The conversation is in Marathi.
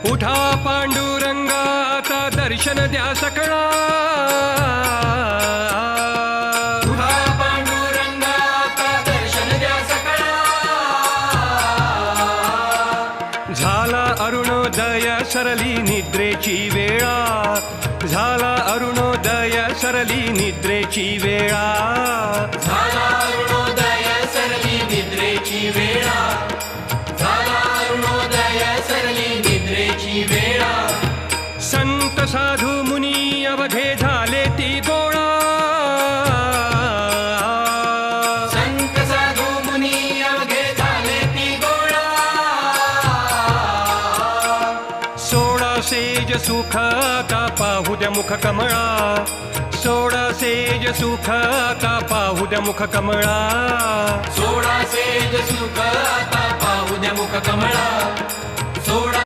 उठा पांडुरंगा आता दर्शन द्या सकळा, उठा पांडुरंगा आता दर्शन द्या सकळा. झाला अरुणोदय सरली निद्रेची वेळा, झाला अरुणोदय सरली निद्रेची वेळा, झाला अरुणोदय सरली निद्रेची वेळा, झाला अरुणोदय सरली निद्रेची वेळा. संत साधू मुनी अवघे झाले ती गोळा, संत साधू मुनी अवघे झाले ती गोळा. सोळा सेज सुख का पाहू द्या मुख कमळा, सोळा सेज सुख का पाहू द्या मुख कमळा, सोळा सेज सुख आता पाहू द्या मुख कमळा. सोळा